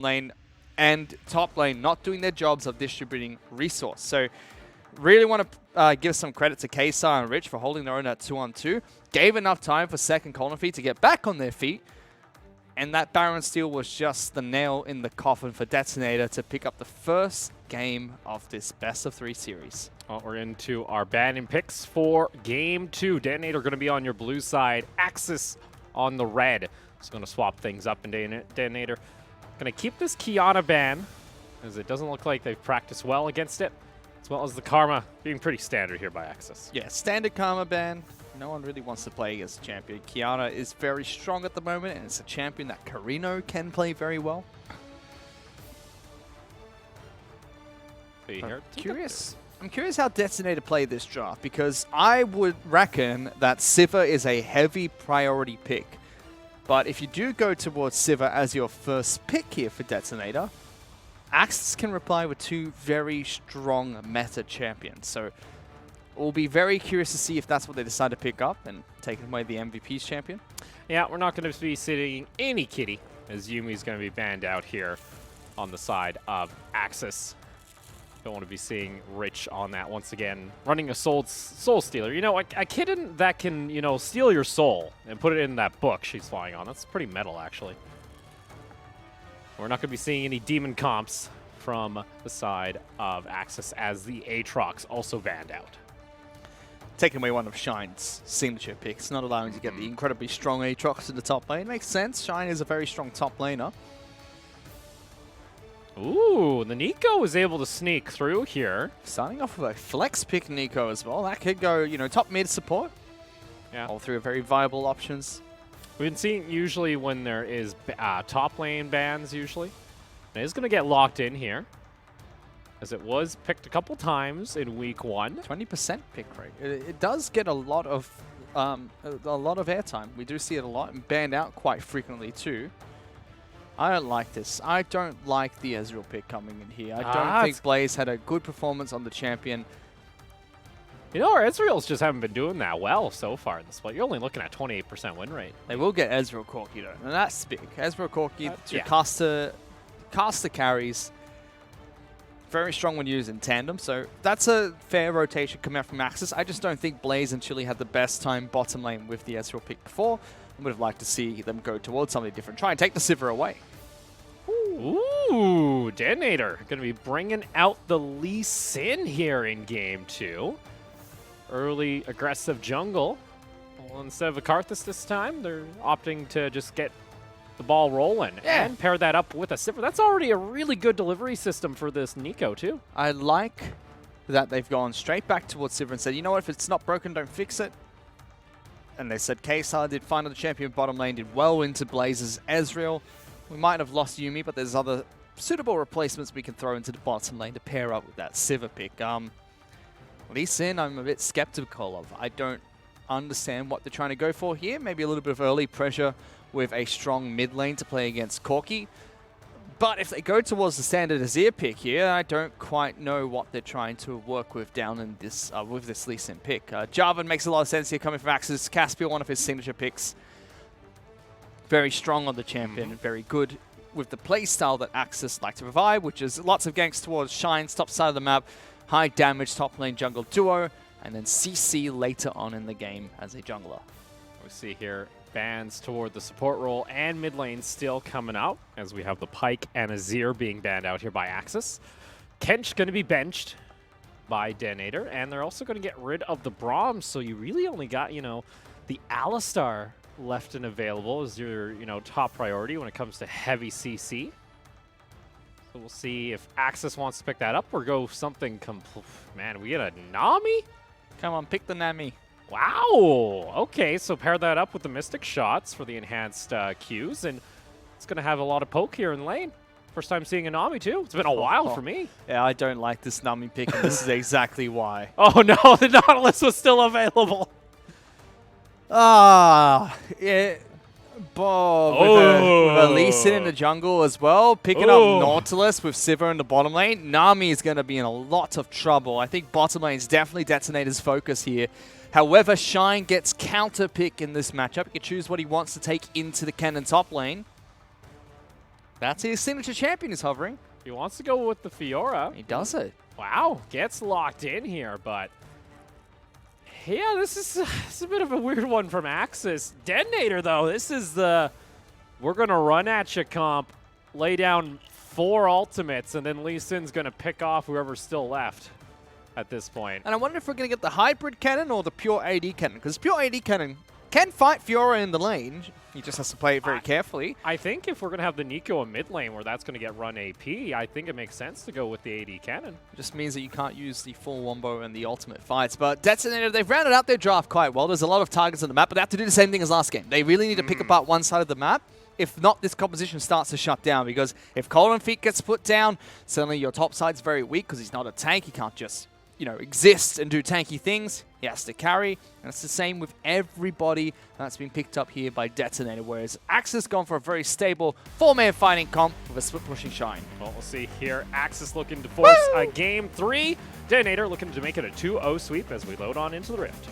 lane and top lane not doing their jobs of distributing resource. So really want to give some credit to Kesar and Rich for holding their own at 2-on-2. Gave enough time for second Colin Feet to get back on their feet. And that Baron Steal was just the nail in the coffin for Detonator to pick up the first game of this best-of-3 series. Well, we're into our banning picks for Game 2. Detonator going to be on your blue side. Axis on the red. It's going to swap things up in Detonator. Going to keep this Kiana ban, as it doesn't look like they've practiced well against it, as well as the Karma being pretty standard here by Axis. Yeah, standard Karma ban. No one really wants to play against a champion. Kiana is very strong at the moment, and it's a champion that Carino can play very well. I'm curious how Detonator play this draft, because I would reckon that Sivir is a heavy priority pick. But if you do go towards Sivir as your first pick here for Detonator, Axis can reply with two very strong meta champions. So we'll be very curious to see if that's what they decide to pick up and taking away the MVP's champion. Yeah, we're not going to be sitting any kitty, as Yumi's going to be banned out here on the side of Axis. Don't want to be seeing Rich on that once again, running a soul stealer. You know, a kitten that can, you know, steal your soul and put it in that book she's flying on. That's pretty metal, actually. We're not going to be seeing any demon comps from the side of Axis, as the Aatrox also banned out. Taking away one of Shine's signature picks, not allowing to get the incredibly strong Aatrox in the top lane. Makes sense. Shine is a very strong top laner. Ooh, the Nico was able to sneak through here. Starting off with a flex pick Nico as well. That could go, you know, top mid support. Yeah. All three are very viable options. We've been seeing usually when there is top lane bans usually. It is going to get locked in here, as it was picked a couple times in week 1. 20% pick rate. It does get a lot of airtime. We do see it a lot and banned out quite frequently too. I don't like this. I don't like the Ezreal pick coming in here. I don't think Blaze had a good performance on the champion. You know, our Ezreals just haven't been doing that well so far in the split. You're only looking at 28% win rate. They will get Ezreal Corki though, and that's big. Ezreal Corki, yeah. caster carries. Very strong when used in tandem, so that's a fair rotation coming out from Axis. I just don't think Blaze and Chili had the best time bottom lane with the Ezreal pick before. I would have liked to see them go towards something different. Try and take the Sivir away. Ooh, Detonator going to be bringing out the Lee Sin here in Game 2. Early aggressive jungle. Well, instead of a Karthus this time, they're opting to just get the ball rolling and pair that up with a Sivir. That's already a really good delivery system for this Nico too. I like that they've gone straight back towards Sivir and said, you know what, if it's not broken, don't fix it. And they said Kesar did fine on the champion bottom lane, did well into Blaze's Ezreal. We might have lost Yuumi, but there's other suitable replacements we can throw into the bottom lane to pair up with that Sivir pick. Lee Sin, I'm a bit skeptical of. I don't understand what they're trying to go for here. Maybe a little bit of early pressure with a strong mid lane to play against Corki. But if they go towards the standard Azir pick here, I don't quite know what they're trying to work with down in this with this Lee Sin pick. Jarvan makes a lot of sense here coming from Axis. Caspian, one of his signature picks. Very strong on the champion, very good with the playstyle that Axis like to provide, which is lots of ganks towards Shine's top side of the map, high damage top lane jungle duo, and then CC later on in the game as a jungler. We see here bans toward the support role and mid lane still coming out, as we have the Pyke and Azir being banned out here by Axis. Kench going to be benched by Detonator, and they're also going to get rid of the Braum, so you really only got, you know, the Alistar left and available as your, you know, top priority when it comes to heavy CC. So we'll see if Axis wants to pick that up or go something Man, we get a Nami? Come on, pick the Nami. Wow! Okay, so pair that up with the Mystic Shots for the enhanced Qs, and it's going to have a lot of poke here in lane. First time seeing a Nami, too. It's been a while for me. Yeah, I don't like this Nami pick, and this is exactly why. Oh, no, the Nautilus was still available. Yeah. Bob with a Lee Sin in the jungle as well. Picking up Nautilus with Sivir in the bottom lane. Nami is going to be in a lot of trouble. I think bottom lane is definitely Detonator's focus here. However, Shine gets counter pick in this matchup. He can choose what he wants to take into the cannon top lane. That's his signature champion is hovering. He wants to go with the Fiora. He does it. Wow, gets locked in here, but yeah, this is a bit of a weird one from Axis. Detonator, though, this is the we're going to run at you comp, lay down 4 ultimates, and then Lee Sin's going to pick off whoever's still left at this point. And I wonder if we're going to get the hybrid cannon or the pure AD cannon, because pure AD cannon can fight Fiora in the lane. He just has to play it very carefully. I think if we're going to have the Nico in mid lane where that's going to get run AP, I think it makes sense to go with the AD cannon. It just means that you can't use the full wombo and the ultimate fights. But Detonator, they've rounded out their draft quite well. There's a lot of targets on the map, but they have to do the same thing as last game. They really need to pick apart one side of the map. If not, this composition starts to shut down, because if Cold Feet gets put down, suddenly your top side's very weak because he's not a tank. He can't just, you know, exist and do tanky things. He has to carry, and it's the same with everybody that's been picked up here by Detonator, whereas Axis gone for a very stable 4-man fighting comp with a split pushing Shine. Well, we'll see here. Axis looking to force a game 3. Detonator looking to make it a 2-0 sweep as we load on into the Rift.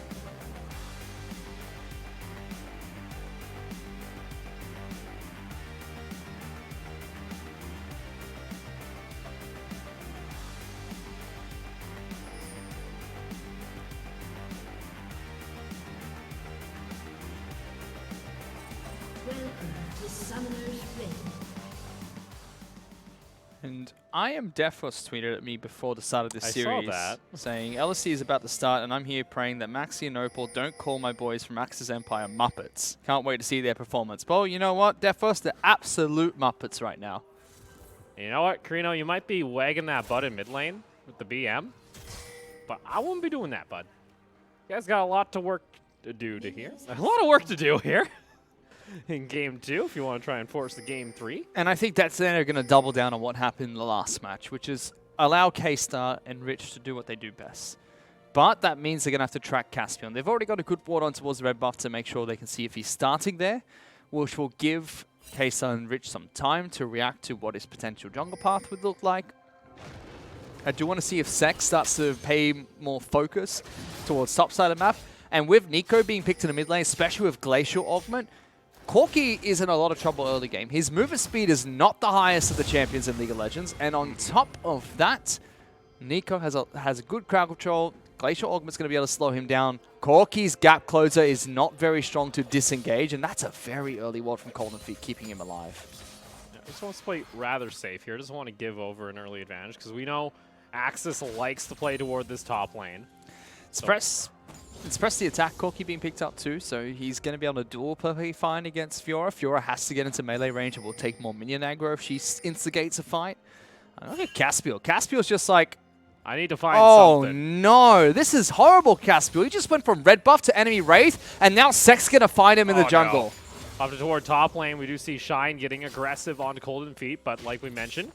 And I am Defros tweeted at me before the start of this series, saw that. saying LST is about to start, and I'm here praying that Maxi and Opal don't call my boys from Axis Empire Muppets. Can't wait to see their performance. Well, you know what, Defros, they're absolute Muppets right now. You know what, Carino, you might be wagging that butt in mid lane with the BM, but I wouldn't be doing that, bud. You guys got a lot to work to do to here. A lot of work to do here. In game 2, if you want to try and force the game 3. And I think that's then they're going to double down on what happened in the last match, which is allow K-Star and Rich to do what they do best. But that means they're going to have to track Caspian. They've already got a good ward on towards the red buff to make sure they can see if he's starting there, which will give K-Star and Rich some time to react to what his potential jungle path would look like. I do want to see if Sex starts to pay more focus towards top side of the map. And with Nico being picked in the mid lane, especially with Glacial Augment, Corki is in a lot of trouble early game. His movement speed is not the highest of the champions in League of Legends, and on top of that, Nico has a good crowd control. Glacial Augment's going to be able to slow him down. Corki's gap closer is not very strong to disengage, and that's a very early ward from Cold Feet, keeping him alive. Yeah, he just wants to play rather safe here. Doesn't want to give over an early advantage, because we know Axis likes to play toward this top lane. It's press the attack, Corki being picked up too, so he's going to be able to duel perfectly fine against Fiora. Fiora has to get into melee range and will take more minion aggro if she instigates a fight. Look at Caspiel. Caspiel's just like, I need to find something. Oh no, this is horrible, Caspiel. He just went from red buff to enemy wraith, and now Sek's going to find him in the jungle. No. Up toward top lane, we do see Shine getting aggressive onto Cold Feet, but like we mentioned,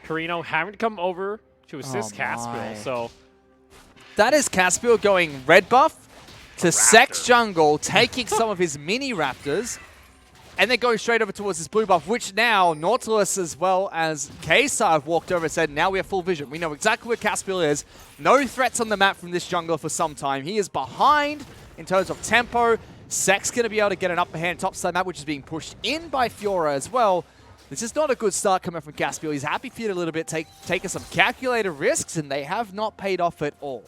Carino having to come over to assist Caspiel, so... That is Caspiel going red buff to Sek's jungle, taking some of his mini raptors, and then going straight over towards his blue buff, which now Nautilus as well as K-Star have walked over and said, now we have full vision. We know exactly where Caspiel is. No threats on the map from this jungler for some time. He is behind in terms of tempo. Sek's going to be able to get an upper hand top side map, which is being pushed in by Fiora as well. This is not a good start coming from Caspiel. He's happy feet a little bit, taking some calculated risks, and they have not paid off at all.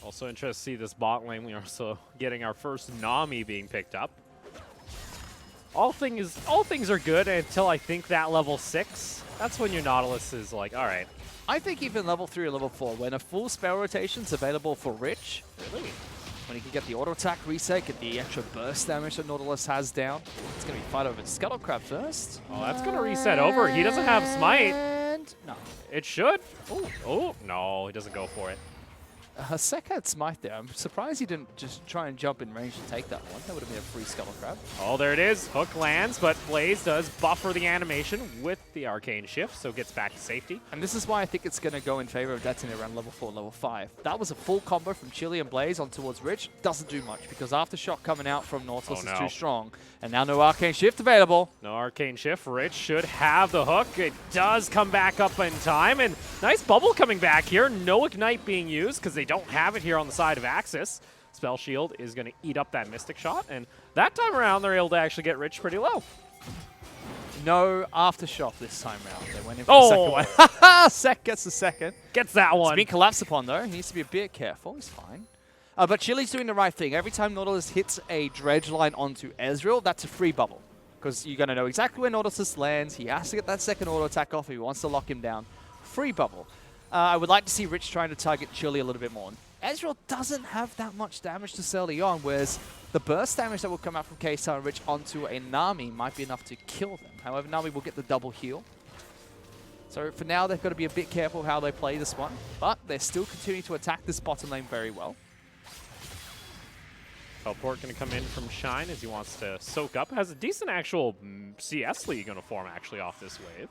Also interested to see this bot lane. We are also getting our first Nami being picked up. All things are good until I think that level 6. That's when your Nautilus is like, all right. I think even level 3 or level 4, when a full spell rotation is available for Rich, Really? when he can get the auto attack reset, get the extra burst damage that Nautilus has down, it's going to be fight over Scuttle Crab first. Oh, that's going to reset over. He doesn't have Smite. And no. It should. Oh, no, he doesn't go for it. Sek had Smite there. I'm surprised he didn't just try and jump in range to take that one. That would have been a free Scuttle Crab. Oh, there it is. Hook lands, but Blaze does buffer the animation with the Arcane Shift, so gets back to safety. And this is why I think it's going to go in favor of Detonator around level 4, level 5. That was a full combo from Chili and Blaze on towards Rich. Doesn't do much because Aftershock coming out from Nautilus is too strong. And now no Arcane Shift available. No Arcane Shift. Rich should have the hook. It does come back up in time. And nice bubble coming back here. No Ignite being used because they don't have it here on the side of Axis. Spell Shield is going to eat up that Mystic Shot. And that time around, they're able to actually get Rich pretty low. No aftershock this time round. They went in for the second one. Sek gets the second. Gets that one. He's being collapsed upon, though. He needs to be a bit careful. He's fine. But Chili's doing the right thing. Every time Nautilus hits a dredge line onto Ezreal, that's a free bubble. Because you're going to know exactly where Nautilus lands. He has to get that second auto attack off if he wants to lock him down. Free bubble. I would like to see Rich trying to target Chili a little bit more. Ezreal doesn't have that much damage to early on, whereas the burst damage that will come out from K-Star and Rich onto a Nami might be enough to kill them. However, Nami will get the double heal. So for now, they've got to be a bit careful how they play this one, but they're still continuing to attack this bottom lane very well. Teleport going to come in from Shine as he wants to soak up. Has a decent actual CS league going to form actually off this wave.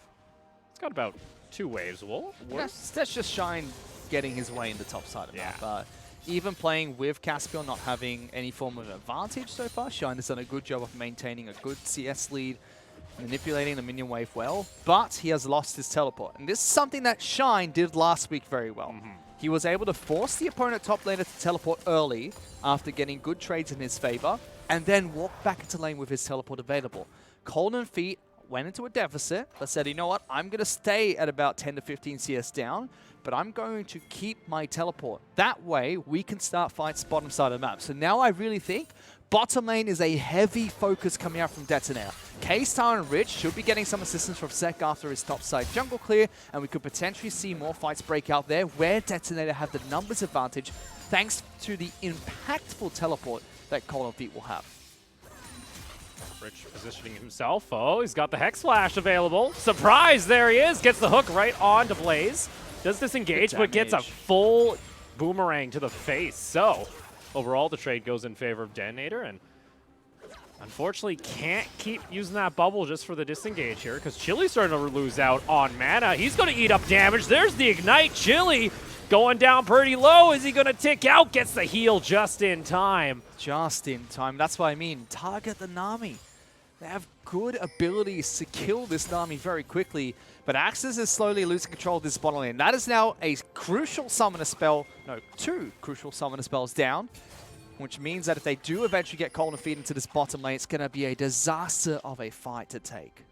It's got about 2 waves. Well, that's just Shine getting his way in the top side of that. Even playing with Caspian not having any form of advantage so far, Shine has done a good job of maintaining a good CS lead, manipulating the minion wave well, but he has lost his teleport. And this is something that Shine did last week very well. He was able to force the opponent top laner to teleport early after getting good trades in his favor, and then walk back into lane with his teleport available. Golden Feet went into a deficit, but said, you know what, I'm going to stay at about 10 to 15 CS down, but I'm going to keep my teleport. That way, we can start fights bottom side of the map. So now I really think bottom lane is a heavy focus coming out from Detonator. K-Star and Rich should be getting some assistance from Sek after his top side jungle clear, and we could potentially see more fights break out there where Detonator have the numbers advantage thanks to the impactful teleport that Golden Feet will have. Rich positioning himself. Oh, he's got the Hex Flash available. Surprise, there he is. Gets the hook right on to Blaze. Does disengage, but gets a full boomerang to the face. So, overall, the trade goes in favor of Detonator, and unfortunately can't keep using that bubble just for the disengage here, because Chili's starting to lose out on mana. He's going to eat up damage. There's the Ignite. Chili going down pretty low. Is he going to tick out? Gets the heal just in time. Just in time. That's what I mean. Target the Nami. They have good abilities to kill this Nami very quickly, but Axis is slowly losing control of this bottom lane. That is now a crucial summoner spell, no, 2 crucial summoner spells down, which means that if they do eventually get Golden Feet into this bottom lane, it's going to be a disaster of a fight to take.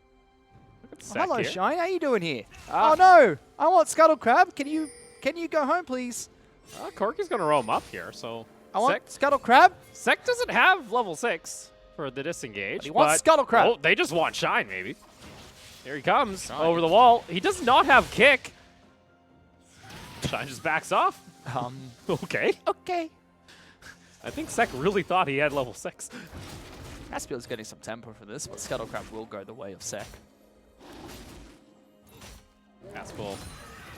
Hello, here. Shine. How you doing here? Oh no, I want Scuttle Crab. Can you go home, please? Corky's going to roam up here, so I want Scuttle Crab. Sek doesn't have level 6 for the disengage. But he wants Scuttle Crab. Oh, they just want Shine, maybe. Here he comes over the wall. He does not have kick. Shine just backs off. Okay. Okay. I think Sek really thought he had level 6. Caspian's getting some tempo for this, but Scuttle Crab will go the way of Sek. Caspian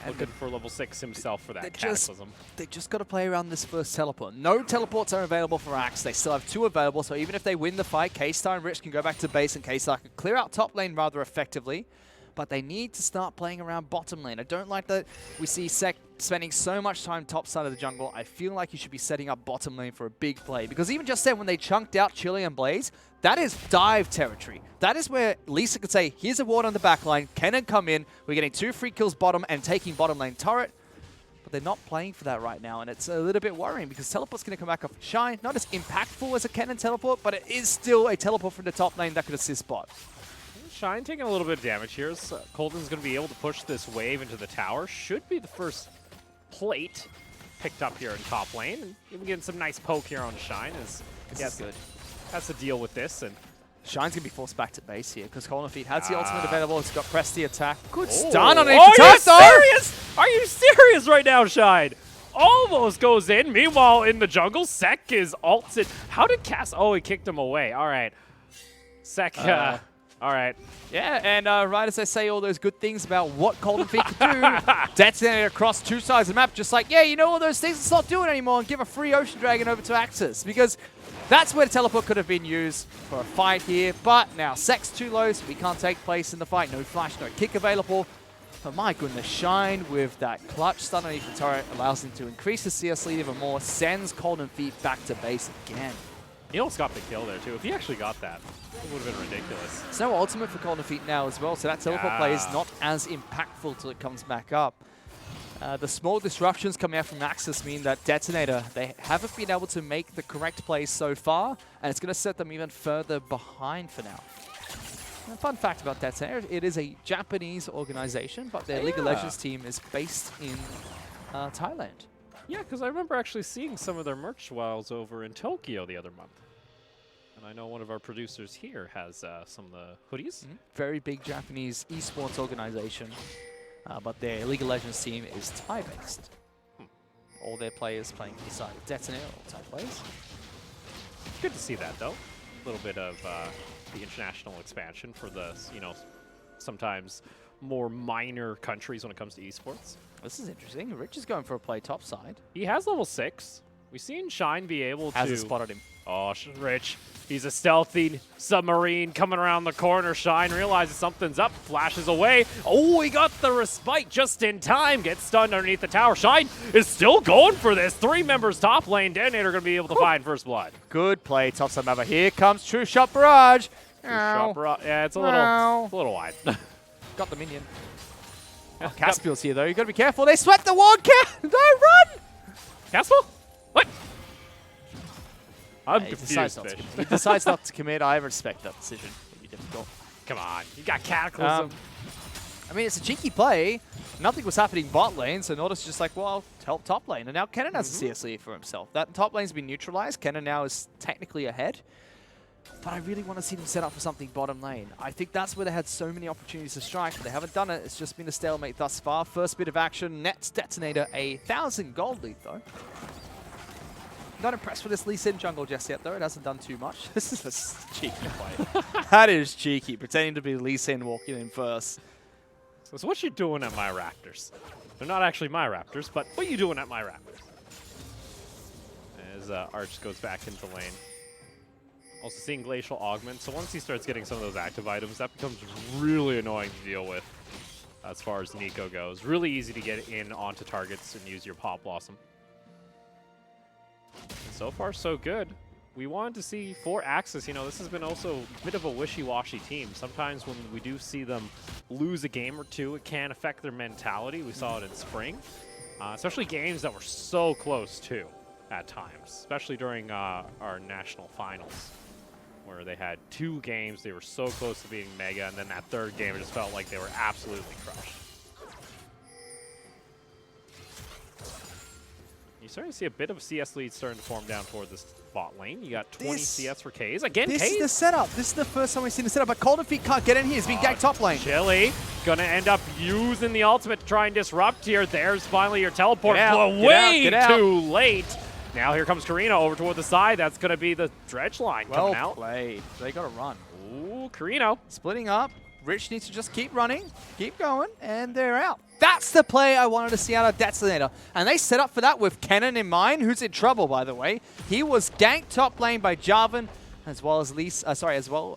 looking for level 6 himself for that Cataclysm. They just got to play around this first teleport. No teleports are available for Axe. They still have 2 available, so even if they win the fight, K-Star and Rich can go back to base and K-Star can clear out top lane rather effectively. But they need to start playing around bottom lane. I don't like that we see Sek spending so much time top side of the jungle. I feel like he should be setting up bottom lane for a big play. Because even just then, when they chunked out Chili and Blaze, that is dive territory. That is where Lisa could say, here's a ward on the back line. Kennen come in. We're getting 2 free kills bottom and taking bottom lane turret. But they're not playing for that right now. And it's a little bit worrying because teleport's going to come back off Shine. Not as impactful as a Kennen teleport, but it is still a teleport from the top lane that could assist bot. Shine taking a little bit of damage here. Colton's going to be able to push this wave into the tower. Should be the first plate picked up here in top lane. And even getting some nice poke here on Shine. That's good. That's the deal with this. And Shine's going to be forced back to base here because Golden Feet has the ultimate available. It's got press the attack. Good stun on it. Are you serious? Are you serious right now, Shine? Almost goes in. Meanwhile, in the jungle, Sek is ulted. How did Cass? Oh, he kicked him away. All right. Sek. All right. Yeah, and right as I say all those good things about what Golden Feet can do, Detonator across 2 sides of the map, just like, yeah, you know all those things, it's not doing anymore, and give a free Ocean Dragon over to Axis. Because that's where the teleport could have been used for a fight here. But now Sek's too low, so we can't take place in the fight. No flash, no kick available. But my goodness, Shine with that clutch stun underneath the turret allows him to increase the CS lead even more, sends Golden Feet back to base again. He almost got the kill there, too. If he actually got that, it would have been ridiculous. There's no ultimate for Golden Feet now as well, so that teleport play is not as impactful till it comes back up. The small disruptions coming out from Axis mean that Detonator, they haven't been able to make the correct plays so far, and it's going to set them even further behind for now. A fun fact about DTN, it is a Japanese organization, but their League of Legends team is based in Thailand. Yeah, because I remember actually seeing some of their merch whiles over in Tokyo the other month. And I know one of our producers here has some of the hoodies. Very big Japanese eSports organization, but their League of Legends team is Thai-based. All their players playing beside DTN, all Thai players. Good to see that, though. A little bit of the international expansion for the, sometimes more minor countries when it comes to esports. This is interesting. Rich is going for a play top side. He has level 6. We've seen Shine be able to... Hasn't spotted him. Oh, Rich. He's a stealthy submarine coming around the corner. Shine realizes something's up, flashes away. Oh, he got the respite just in time. Gets stunned underneath the tower. Shine is still going for this. 3 members top lane. Detonator going to be able to find first blood. Good play, top side member. Here comes True Shot Barrage. Yeah, it's a little wide. Got the minion. Oh, Caspiel's here, though. You got to be careful. They swept the ward. No, run! Caspiel? What? I'm He confused, decides, Fish. he decides not to commit. I respect that decision. It'd be difficult. Come on. You got Cataclysm. I mean, it's a cheeky play. Nothing was happening bot lane, so Nautilus just like, well, I'll help top lane. And now Kennen has a CS lead for himself. That top lane's been neutralized. Kennen now is technically ahead. But I really want to see them set up for something bottom lane. I think that's where they had so many opportunities to strike, but they haven't done it. It's just been a stalemate thus far. First bit of action, nets Detonator a 1,000 gold lead, though. Not impressed with this Lee Sin jungle just yet, though. It hasn't done too much. This is a cheeky play. That is cheeky, pretending to be Lee Sin walking in first. So what you doing at my Raptors? They're not actually my Raptors, but what you doing at my Raptors? As Arch goes back into lane. Also seeing Glacial Augment, so once he starts getting some of those active items, that becomes really annoying to deal with as far as Nico goes. Really easy to get in onto targets and use your Pop Blossom. So far, so good. We wanted to see for Axis, this has been also a bit of a wishy-washy team. Sometimes when we do see them lose a game or two, it can affect their mentality. We saw it in spring, especially games that were so close too at times, especially during our national finals, where they had 2 games, they were so close to beating Mega, and then that 3rd game, it just felt like they were absolutely crushed. You're starting to see a bit of a CS lead starting to form down toward this bot lane. You got 20 CS for Kaze. Again, This Kaze. is the setup. This is the first time we've seen the setup, but Cold Feet can't get in here. He's being ganked top lane. Chili gonna end up using the ultimate to try and disrupt here. There's finally your teleport, Get out, but get way out, get too late. Now here comes Karina over toward the side. That's gonna be the dredge line coming out. Well played. They got to run. Ooh, Karina. Splitting up. Rich needs to just keep running, keep going, and they're out. That's the play I wanted to see out of Detonator. And they set up for that with Kennen in mind, who's in trouble, by the way. He was ganked top lane by Jarvan, as well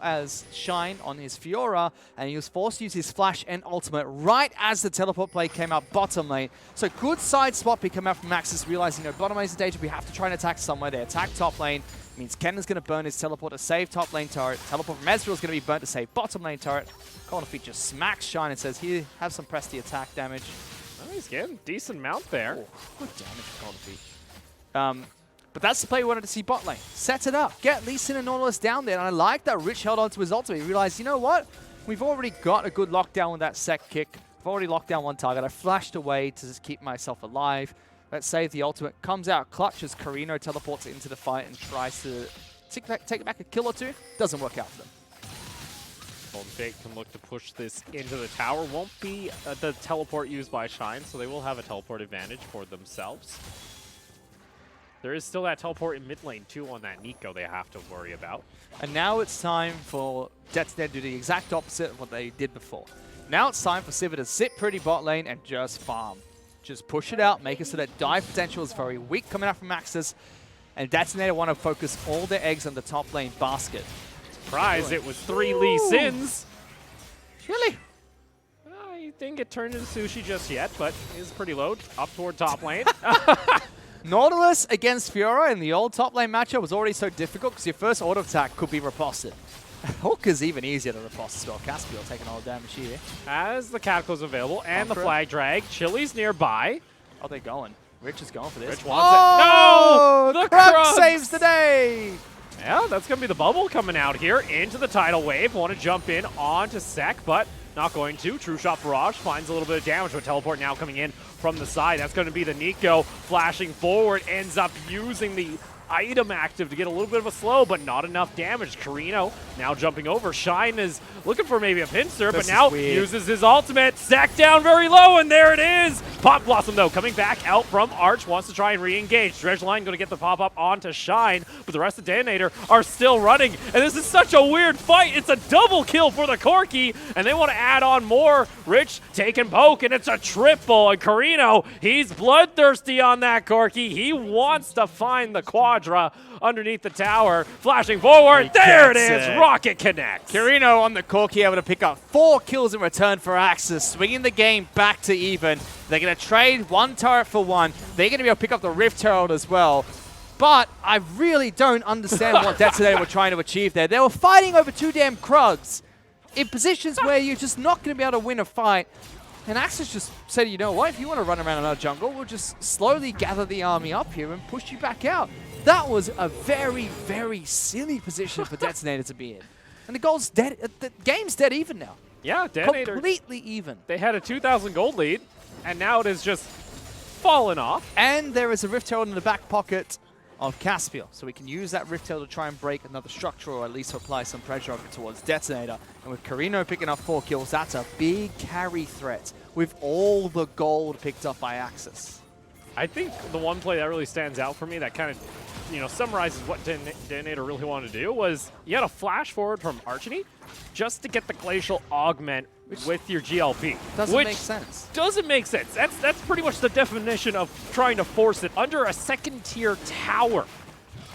as Shine on his Fiora, and he was forced to use his flash and ultimate right as the teleport play came out bottom lane. So good side swap pick come out from Maxis, realizing bottom lane's in danger. We have to try and attack somewhere. They attack top lane. Means Kennen's going to burn his teleport to save top lane turret. Teleport from Ezreal's going to be burnt to save bottom lane turret. Cold Feet just smacks Shine and says, here, have some Presti attack damage. Oh, he's getting decent mount there. Oh, good damage from Cold Feet. But that's the play we wanted to see bot lane. Set it up. Get Lee Sin and Nautilus down there. And I like that Rich held on to his ultimate. He realized, you know what? We've already got a good lockdown with that sec kick. I've already locked down one target. I flashed away to just keep myself alive. Let's save the ultimate. Comes out, clutches. Carino teleports into the fight and tries to take back a kill or two. Doesn't work out for them. Golden Fate can look to push this into the tower. Won't be the teleport used by Shine, so they will have a teleport advantage for themselves. There is still that teleport in mid lane, too, on that Nico they have to worry about. And now it's time for Detonator to do the exact opposite of what they did before. Now it's time for Sivir to sit pretty bot lane and just farm. Just push it out, make it so that dive potential is very weak coming out from Maxis. And Detonator want to focus all their eggs on the top lane basket. Surprise, it was 3 Lee Sins. Really? I didn't get turned into sushi just yet, but is pretty low. Up toward top lane. Nautilus against Fiora in the old top lane matchup was already so difficult because your first auto attack could be riposted. Hook is even easier to riposte as well. Caspiel taking all the damage here. As the Cataclysm available and the flag drag. Chili's nearby. Oh, they're going. Rich is going for this. Rich wants it. No! The Krug saves the day! Yeah, that's going to be the bubble coming out here into the tidal wave. Want to jump in onto Sek, but not going to. True Shot Barrage finds a little bit of damage, but Teleport now coming in from the side. That's going to be the Nico flashing forward, ends up using the item active to get a little bit of a slow, but not enough damage. Carino now jumping over. Shine is looking for maybe a pincer, but now uses his ultimate. Sack down very low, and there it is. Pop Blossom, though, coming back out from Arch, wants to try and re-engage. Dredgeline going to get the pop-up onto Shine, but the rest of Detonator are still running, and this is such a weird fight. It's a double kill for the Corki, and they want to add on more. Rich taking poke, and it's a triple, and Carino, he's bloodthirsty on that Corki. He wants to find the Quadra underneath the tower, flashing forward. There it is, Rocket Connect. Carino on the Corki able to pick up 4 kills in return for Axis, swinging the game back to even. They're going to trade 1 turret for 1. They're going to be able to pick up the Rift Herald as well. But I really don't understand what Detonator were trying to achieve there. They were fighting over 2 damn Krugs in positions where you're just not going to be able to win a fight. And Axis just said, you know what, if you want to run around in our jungle, we'll just slowly gather the army up here and push you back out. That was a very, very silly position for Detonator to be in. And the goal's dead. The game's dead even now. Yeah, Detonator. Completely even. They had a 2,000 gold lead, and now it has just fallen off. And there is a Rift Herald in the back pocket of Caspiel. So we can use that Rift Herald to try and break another structure, or at least apply some pressure towards Detonator. And with Carino picking up 4 kills, that's a big carry threat with all the gold picked up by Axis. I think the one play that really stands out for me that kind of, summarizes what Detonator really wanted to do was you had a flash forward from Archony just to get the Glacial Augment with your GLP. Doesn't make sense. Doesn't make sense. That's pretty much the definition of trying to force it under a second-tier tower.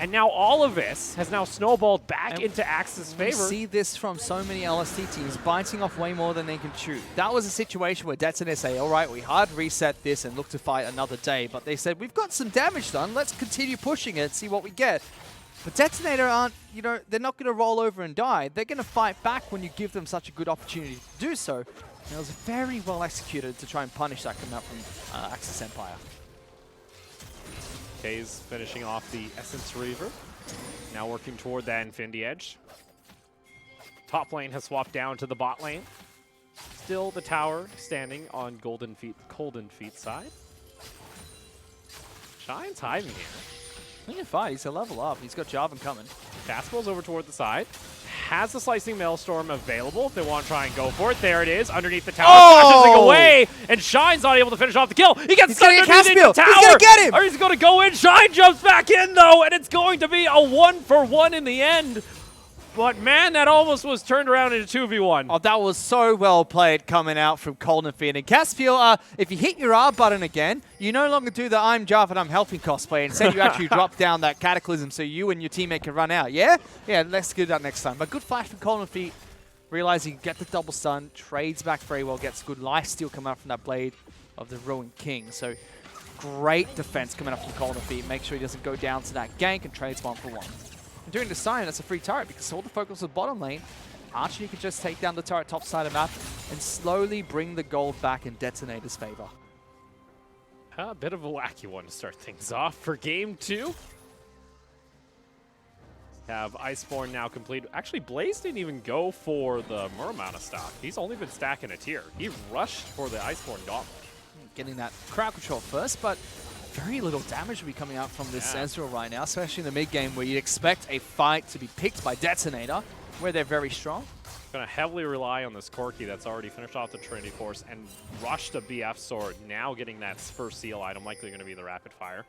And now all of this has now snowballed back into Axis' favor. We see this from so many LST teams, biting off way more than they can chew. That was a situation where Detonator say, all right, we hard reset this and look to fight another day. But they said, we've got some damage done. Let's continue pushing it, see what we get. But Detonator aren't, they're not going to roll over and die. They're going to fight back when you give them such a good opportunity to do so. And it was very well executed to try and punish that coming out from Axis Empire. K's finishing off the Essence Reaver. Now working toward that Infinity Edge. Top lane has swapped down to the bot lane. Still the tower standing on Cold Feet's side. Shine's hiding here. He can fight. He's a level up. He's got Jarvan coming. Caspel's over toward the side. Has the Slicing Maelstrom available if they want to try and go for it. There it is, underneath the tower, flashing away, and Shine's not able to finish off the kill. He gets stuck underneath the tower. He's going to get him. Or he's going to go in. Shine jumps back in, though, and it's going to be a 1-for-1 in the end. But, man, that almost was turned around into 2v1. Oh, that was so well played coming out from Cold and Feet. And Caspiel, if you hit your R button again, you no longer do the I'm Jarvan, I'm helping cosplay. Instead, you actually drop down that Cataclysm so you and your teammate can run out. Yeah? Yeah, let's do that next time. But good flash from Cold and Feet. Realizing get the double stun, trades back very well, gets good lifesteal coming out from that Blade of the Ruined King. So, great defense coming up from Cold and Feet. Make sure he doesn't go down to that gank and trades 1-for-1. And during this time, that's a free turret because all the focus was bottom lane. Archie could just take down the turret top side of the map and slowly bring the gold back in Detonator's favor. A bit of a wacky one to start things off for game 2. Have Iceborne now complete. Actually, Blaze didn't even go for the Muramana stock. He's only been stacking a tier. He rushed for the Iceborne Gauntlet. Getting that crowd control first, but very little damage will be coming out from this Ezreal right now, especially in the mid-game where you'd expect a fight to be picked by Detonator, where they're very strong. Going to heavily rely on this Corki that's already finished off the Trinity Force and rushed a BF Sword, now getting that first seal item, likely going to be the Rapid Fire.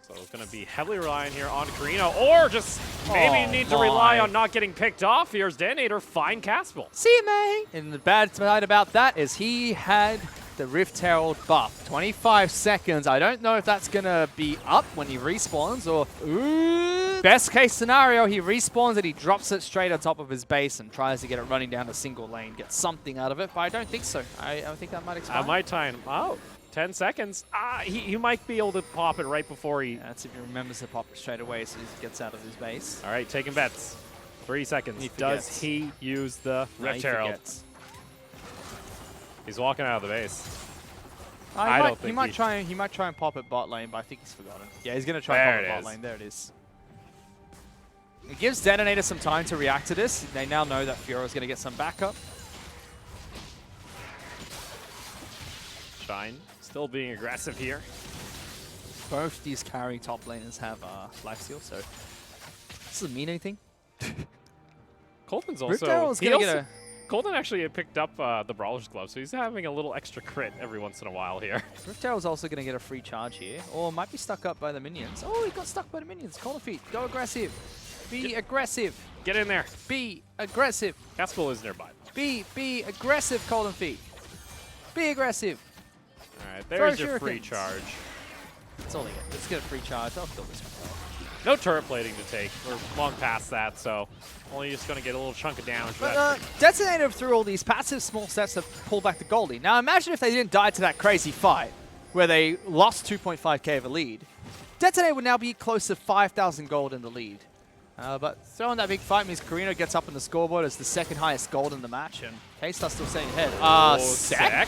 So it's going to be heavily relying here on Carino, or just maybe need to rely on not getting picked off. Here's Detonator, find Caspel. See you, May. And the bad side about that is he had the Rift Herald buff. 25 seconds. I don't know if that's going to be up when he respawns or... Ooh. Best case scenario, he respawns and he drops it straight on top of his base and tries to get it running down a single lane. Get something out of it, but I don't think so. I think that might expire. I might time him out. 10 seconds. He might be able to pop it right before he... That's if he remembers to pop it straight away so he gets out of his base. All right, taking bets. 3 seconds. Does he use the Rift Herald? He's walking out of the base. I don't think he might try and pop it bot lane, but I think he's forgotten. Yeah, he's gonna try and pop it bot lane. There it is. It gives Detonator some time to react to this. They now know that Fiora is going to get some backup. Shine still being aggressive here. Both these carry top laners have lifesteal, so this doesn't mean anything. Colton's also... Colton actually picked up the Brawler's Glove, so he's having a little extra crit every once in a while here. Rift Arrow's also going to get a free charge here, or might be stuck up by the minions. Oh, he got stuck by the minions. Cold Feet, go aggressive. Be aggressive. Get in there. Be aggressive. Caspel is nearby. Be aggressive, Cold Feet. Be aggressive. All right, there's your free charge. That's all they get. Let's get a free charge. I'll kill this one. No turret plating to take. We're long past that, so only just going to get a little chunk of damage. But Detonator through all these passive small steps to pull back the Goldie. Now imagine if they didn't die to that crazy fight where they lost 2.5k of a lead. Detonator would now be close to 5,000 gold in the lead. But throwing that big fight means Carino gets up in the scoreboard as the second highest gold in the match, and K-Star still staying ahead. Sec?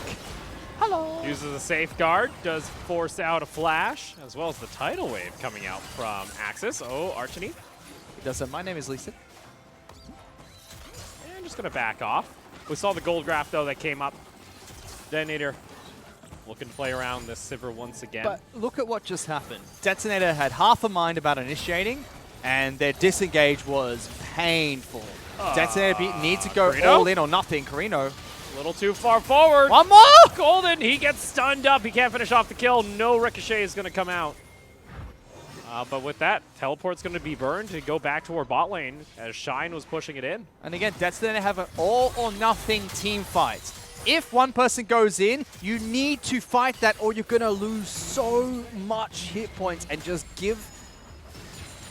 Hello. Uses a safeguard, does force out a flash, as well as the tidal wave coming out from Axis. Oh, Archony. He does my name is Lisa. And just going to back off. We saw the gold graph, though, that came up. Detonator looking to play around this Sivir once again. But look at what just happened. Detonator had half a mind about initiating, and their disengage was painful. Detonator needs to go all in or nothing. Carino. A little too far forward. One more! Golden, he gets stunned up. He can't finish off the kill. No ricochet is going to come out. But with that, teleport's going to be burned to go back toward bot lane as Shine was pushing it in. And again, Detonator have an all or nothing team fight. If one person goes in, you need to fight that or you're going to lose so much hit points and just give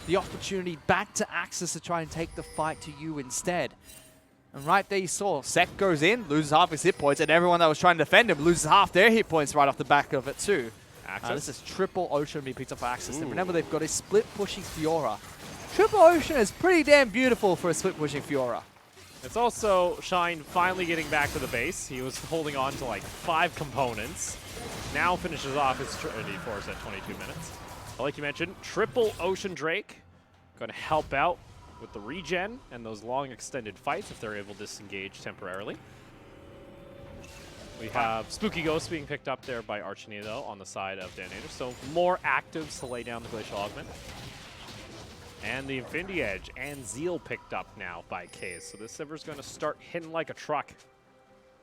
the opportunity back to Axis to try and take the fight to you instead. And right there you saw, Sec goes in, loses half his hit points, and everyone that was trying to defend him loses half their hit points right off the back of it too. This is triple Ocean being picked up for Axis. And remember, they've got a split-pushing Fiora. Triple Ocean is pretty damn beautiful for a split-pushing Fiora. It's also Shine finally getting back to the base. He was holding on to like 5 components. Now finishes off his Trinity Force at 22 minutes. But like you mentioned, triple Ocean Drake going to help out with the regen and those long extended fights if they're able to disengage temporarily. We have Spooky Ghost being picked up there by Archony, though, on the side of Detonator. So more actives to lay down the Glacial Augment. And the Infinity Edge and Zeal picked up now by Kaze. So this Sivir's going to start hitting like a truck.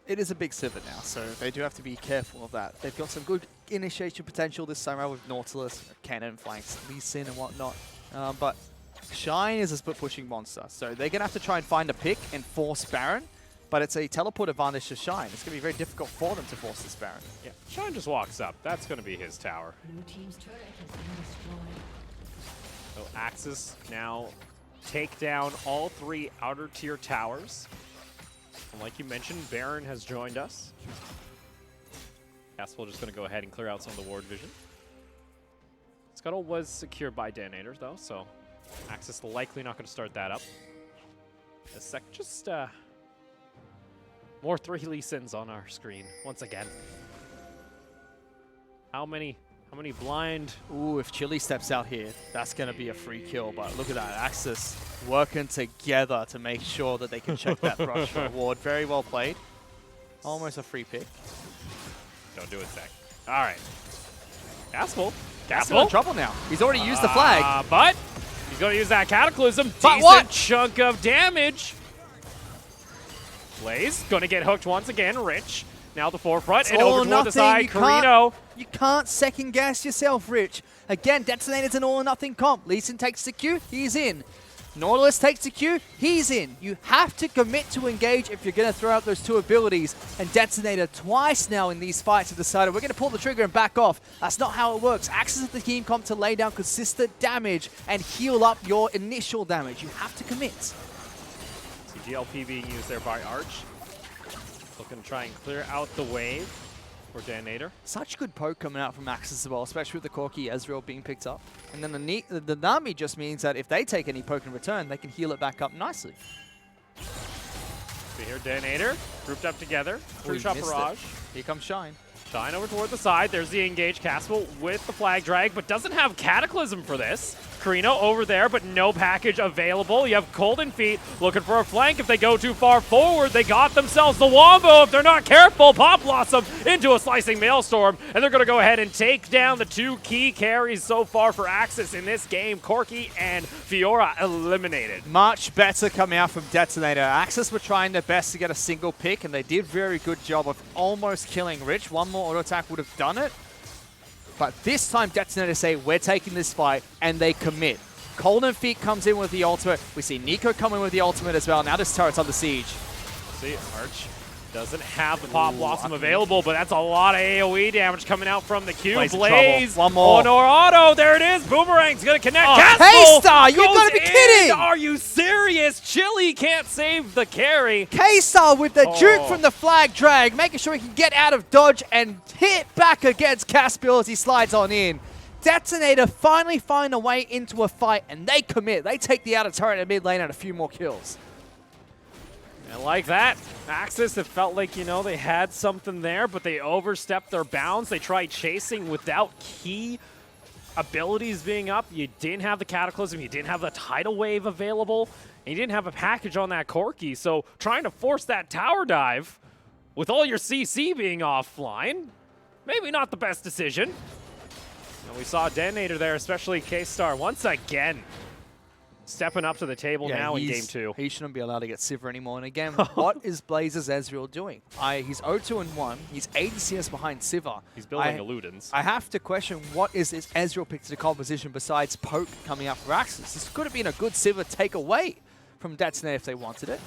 It is a big Sivir now, so they do have to be careful of that. They've got some good initiation potential this time around with Nautilus, Cannon flanks, Lee Sin and whatnot. But Shine is a split-pushing monster, so they're going to have to try and find a pick and force Baron, but it's a teleport advantage to Shine. It's going to be very difficult for them to force this Baron. Yeah, Shine just walks up. That's going to be his tower. Blue team's turret has been destroyed. So Axis now take down all 3 outer tier towers. And like you mentioned, Baron has joined us. Caspel just going to go ahead and clear out some of the ward vision. Scuttle was secured by Detonator, though, so Axis likely not going to start that up. A sec, just more 3 Lee Sins on our screen once again. How many blind? Ooh, if Chili steps out here, that's going to be a free kill. But look at that, Axis working together to make sure that they can check that brush for a ward. Very well played. Almost a free pick. Don't do it, Zach. All right. Caspel. He's in trouble now. He's already used the flag. But he's going to use that Cataclysm. But decent what? Chunk of damage. Blaze going to get hooked once again. Rich now the forefront and over toward the side. Carino. You can't second guess yourself, Rich. Again, Detonator's an all or nothing comp. Lee Sin takes the Q, he's in. Nautilus takes the Q, he's in. You have to commit to engage if you're going to throw out those 2 abilities. And Detonator twice now in these fights have decided we're going to pull the trigger and back off. That's not how it works. Axis is the team comp to lay down consistent damage and heal up your initial damage. You have to commit. CGLP being used there by Arch. Looking to try and clear out the wave for Detonator. Such good poke coming out from Axis as well, especially with the Corki Ezreal being picked up. And then the Nami just means that if they take any poke in return, they can heal it back up nicely. See here, Detonator grouped up together. Three-shot barrage. Here comes Shine. Shine over toward the side. There's the engage Caspel with the flag drag, but doesn't have Cataclysm for this. Karina over there, but no package available. You have Golden Feet looking for a flank. If they go too far forward, they got themselves the Wombo. If they're not careful, Pop Blossom into a slicing Maelstrom, and they're going to go ahead and take down the 2 key carries so far for Axis in this game. Corki and Fiora eliminated. Much better coming out from Detonator. Axis were trying their best to get a single pick, and they did a very good job of almost killing Rich. One more auto attack would have done it. But this time, Detonator say, we're taking this fight, and they commit. Golden Feet comes in with the ultimate. We see Nico come in with the ultimate as well. Now this turret's under siege. See, Arch doesn't have the Pop Blossom available, but that's a lot of AoE damage coming out from the Q. Blaze, one more. Honor Auto, there it is. Boomerang's going to connect. K-Star, you gotta be kidding! Are you serious? Chili can't save the carry. K-Star with the juke from the flag drag, making sure he can get out of dodge and hit back against Caspiel as he slides on in. Detonator finally find a way into a fight, and they commit. They take the outer turret in mid lane and a few more kills. And like that, Axis, it felt like, you know, they had something there, but they overstepped their bounds. They tried chasing without key abilities being up. You didn't have the Cataclysm, you didn't have the Tidal Wave available, and you didn't have a package on that Corki. So trying to force that tower dive with all your CC being offline, maybe not the best decision. And we saw Detonator there, especially K-Star, once again. Stepping up to the table now in Game 2. He shouldn't be allowed to get Sivir anymore. And again, what is Blazes Ezreal doing? He's 0-2-1. He's 80 CS behind Sivir. He's building Illudens. I have to question what is this Ezreal pick to the composition besides Poke coming out for Axis. This could have been a good Sivir takeaway from Detonator if they wanted it.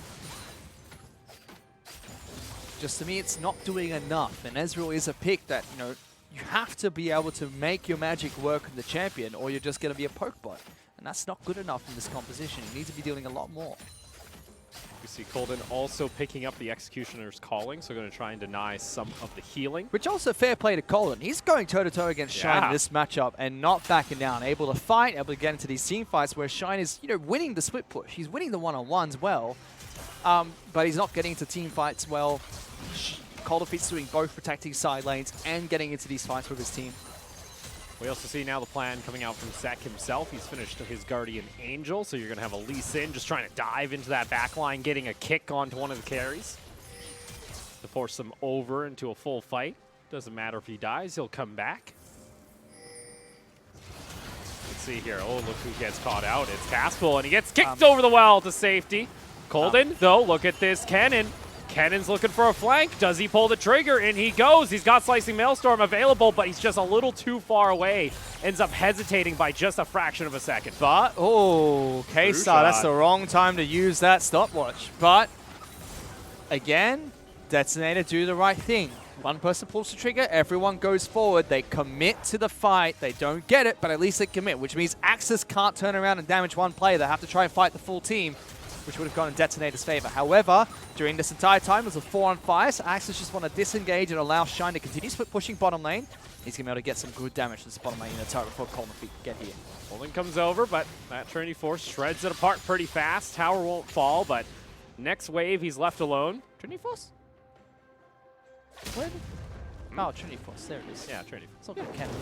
Just to me, it's not doing enough. And Ezreal is a pick that, you know, you have to be able to make your magic work in the champion or you're just going to be a poke bot. And that's not good enough in this composition. You need to be doing a lot more. We see Colden also picking up the Executioner's Calling, so going to try and deny some of the healing. Which also fair play to Colden. He's going toe-to-toe against Shine in this matchup and not backing down. Able to fight, able to get into these team fights where Shine is, you know, winning the split push. He's winning the one-on-ones well, but he's not getting into team fights well. Golden Feet's doing both protecting side lanes and getting into these fights with his team. We also see now the plan coming out from Zek himself. He's finished his Guardian Angel, so you're going to have a Lee Sin just trying to dive into that backline, getting a kick onto one of the carries to force them over into a full fight. Doesn't matter if he dies, he'll come back. Let's see here. Oh, look who gets caught out. It's Caspel, and he gets kicked over the well to safety. Colden, though, look at this cannon. Cannon's looking for a flank. Does he pull the trigger? And he goes. He's got Slicing Maelstrom available, but he's just a little too far away. Ends up hesitating by just a fraction of a second. But, oh, K-Star, that's the wrong time to use that stopwatch. But, again, Detonator do the right thing. One person pulls the trigger, everyone goes forward. They commit to the fight. They don't get it, but at least they commit, which means Axis can't turn around and damage one player. They have to try and fight the full team, which would have gone in Detonator's favor. However, during this entire time, it was a 4-on-5, so Axis just want to disengage and allow Shine to continue pushing bottom lane. He's going to be able to get some good damage to this bottom lane in the turret before Golden Feet get here. Golden comes over, but that Trinity Force shreds it apart pretty fast. Tower won't fall, but next wave, he's left alone. Trinity Force? Where? Oh, Trinity Force. There it is. Yeah, Trinity Force. It's not good cannon.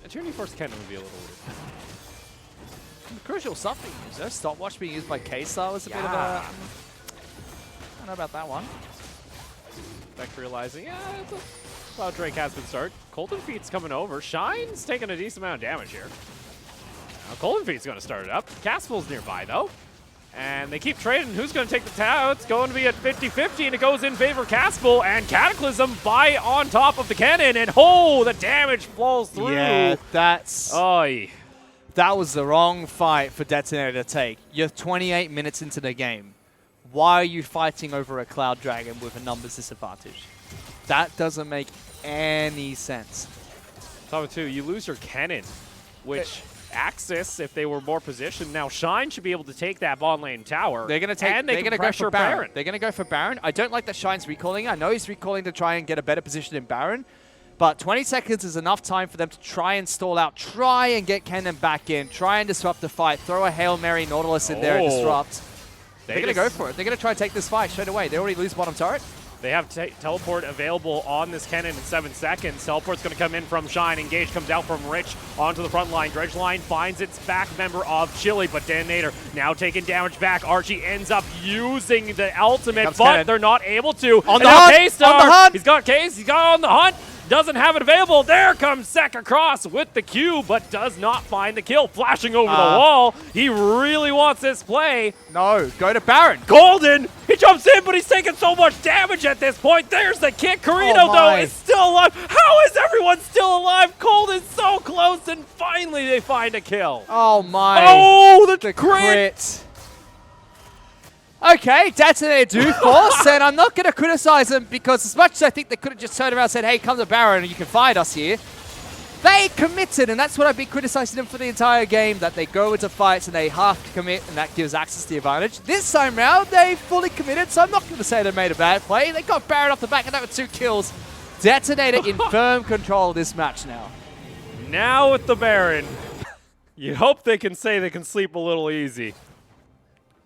Trinity Force cannon would be a little weird. Crucial stuff being used there. Stopwatch being used by K-Star was a bit of a... I don't know about that one. Beck realizing, Cloud Drake has been started. Golden Feet's coming over. Shine's taking a decent amount of damage here. Now Golden Feet's going to start it up. Caspel's nearby, though. And they keep trading. Who's going to take the tower? It's going to be at 50-50, and it goes in favor of Caspel. And Cataclysm by on top of the cannon. And, the damage flows through. Yeah, that's... Oy. That was the wrong fight for Detonator to take. You're 28 minutes into the game. Why are you fighting over a Cloud Dragon with a numbers disadvantage? That doesn't make any sense. Top 2, you lose your cannon, which Axis, if they were more positioned, now Shine should be able to take that bot lane tower. They're going to take. And they're going to go for Baron. They're going to go for Baron. I don't like that Shine's recalling. I know he's recalling to try and get a better position in Baron. But 20 seconds is enough time for them to try and stall out, try and get Cannon back in, try and disrupt the fight, throw a Hail Mary Nautilus in there and disrupt. They're going to go for it. They're going to try and take this fight straight away. They already lose bottom turret. They have teleport available on this cannon in 7 seconds. Teleport's going to come in from Shine. Engage comes out from Rich onto the front line. Dredge line finds its back member of Chili, but Detonator now taking damage back. Archie ends up using the ultimate, but cannon. they're not able to. On And the now hunt! K-Star, On the hunt! he's got Case, he's got on the hunt. Doesn't have it available. There comes Sek across with the Q, but does not find the kill. Flashing over the wall. He really wants this play. No, go to Baron. Golden! He jumps in, but he's taking so much damage at this point. There's the kick. Carino, though, is still alive. How is everyone still alive? Golden's so close, and finally they find a kill. Oh my. Oh, the crit! Crit. Okay, Detonator do force, and I'm not going to criticize them because as much as I think they could have just turned around and said, hey, come to Baron and you can find us here, they committed, and that's what I've been criticizing them for the entire game, that they go into fights and they half commit, and that gives Axis the advantage. This time round, they fully committed, so I'm not going to say they made a bad play. They got Baron off the back, and that with 2 kills. Detonator in firm control of this match now. Now with the Baron, you hope they can say they can sleep a little easy.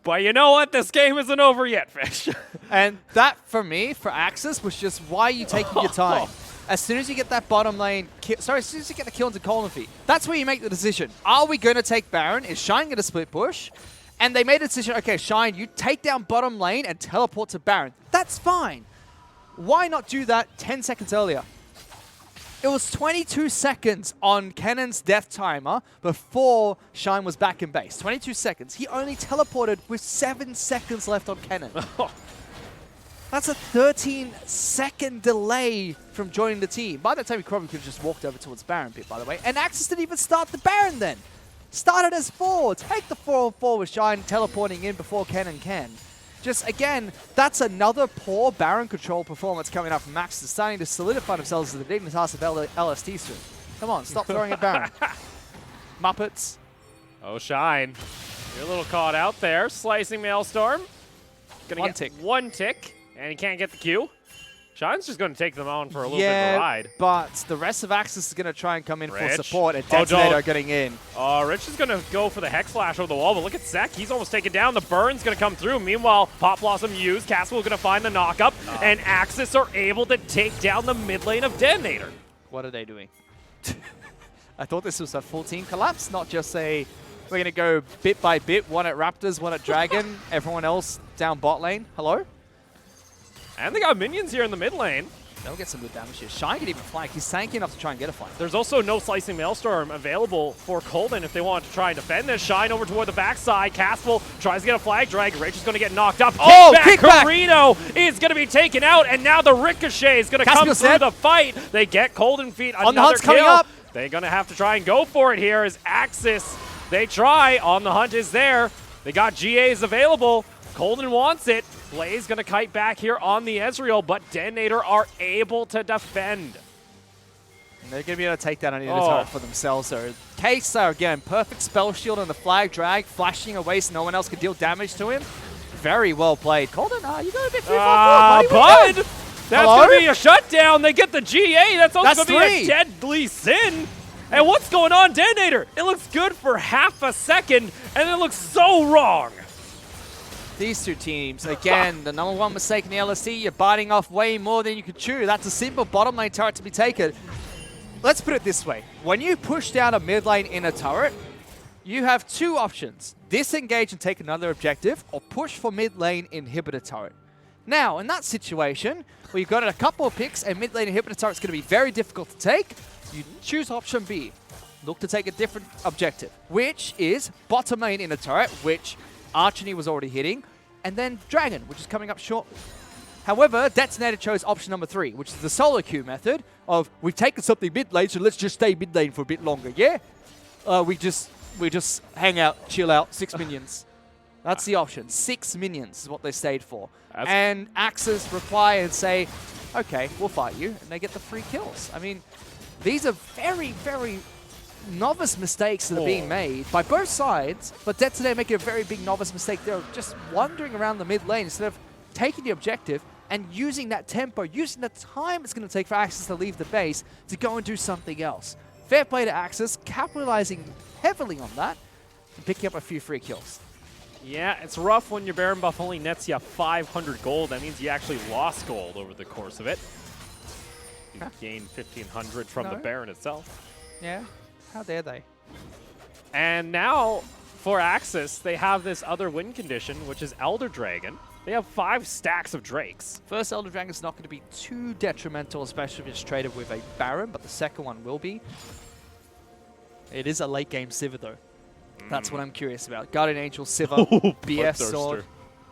But you know what? This game isn't over yet, Fish. And that, for me, for Axis, was just why are you taking your time? As soon as you get that bottom lane, as soon as you get the kill into Colin feet, that's where you make the decision. Are we going to take Baron? Is Shine going to split push? And they made a decision, okay, Shine, you take down bottom lane and teleport to Baron. That's fine. Why not do that 10 seconds earlier? It was 22 seconds on Kennon's death timer before Shine was back in base. 22 seconds. He only teleported with 7 seconds left on Kennon. That's a 13-second delay from joining the team. By that time, he probably could have just walked over towards Baron pit, by the way. And Axis didn't even start the Baron then. Started as 4. Take the 4-on-4 with Shine teleporting in before Kennon can. Just, again, that's another poor Baron control performance coming up from Max. They're starting to solidify themselves as the dignitas of LST soon. Come on, stop throwing at Baron. Muppets. Oh, Shine. You're a little caught out there. Slicing Maelstrom. Gonna One get tick. 1 tick, and he can't get the Q. Shine's just going to take them on for a little bit of a ride. But the rest of Axis is going to try and come in Rich. for support, and Detonator don't. getting in. Rich is going to go for the Hex Flash over the wall, but look at Sek. He's almost taken down. The burn's going to come through. Meanwhile, Pop Blossom used. Castle going to find the knock-up, and Axis are able to take down the mid lane of Detonator. What are they doing? I thought this was a full team collapse, not just a, we're going to go bit by bit, one at Raptors, one at Dragon, everyone else down bot lane. Hello? And they got minions here in the mid lane. They'll get some good damage here. Shine can even flank. He's tanky enough to try and get a flank. There's also no Slicing Maelstrom available for Colden if they want to try and defend this. Shine over toward the backside. Caspel tries to get a flag drag. Rich is going to get knocked up. Kickback! Carino is going to be taken out, and now the Ricochet is going to come through the fight. They get Colden feet. On the hunt's coming up. They're going to have to try and go for it here as Axis. They try. On the hunt is there. They got GAs available. Colden wants it. Blaze going to kite back here on the Ezreal, but Detonator are able to defend. And they're going to be able to take that on the turret for themselves. So K-Star, again, perfect spell shield on the flag drag, flashing away so no one else can deal damage to him. Very well played. Colden, you got a bit too far forward. Bud! That's going to be a shutdown. They get the GA. That's also going to be a deadly sin. And what's going on, Detonator? It looks good for half a second, and it looks so wrong. These two teams, again, the number one mistake in the LST, you're biting off way more than you can chew. That's a simple bottom lane turret to be taken. Let's put it this way. When you push down a mid lane in a turret, you have 2 options. Disengage and take another objective, or push for mid lane inhibitor turret. Now, in that situation, where you've got a couple of picks and mid lane inhibitor turret's going to be very difficult to take, you choose option B. Look to take a different objective, which is bottom lane in a turret, which Archony was already hitting, and then Dragon, which is coming up shortly. However, Detonator chose option number 3, which is the solo queue method of, we've taken something mid lane, so let's just stay mid lane for a bit longer, yeah? We just hang out, chill out, 6 minions. That's the option. 6 minions is what they stayed for. And Axis reply and say, okay, we'll fight you, and they get the free kills. I mean, these are very, very novice mistakes that are being made by both sides, but Detonator making a very big novice mistake. They're just wandering around the mid lane instead of taking the objective and using that tempo, using the time it's going to take for Axis to leave the base to go and do something else. Fair play to Axis, capitalizing heavily on that and picking up a few free kills. Yeah, it's rough when your Baron buff only nets you 500 gold. That means you actually lost gold over the course of it. You gained 1,500 from the Baron itself. Yeah, how dare they? And now, for Axis, they have this other win condition, which is Elder Dragon. They have 5 stacks of Drakes. First Elder Dragon is not going to be too detrimental, especially if it's traded with a Baron, but the second one will be. It is a late game Sivir though. That's what I'm curious about. Guardian Angel, Sivir, BF Sword.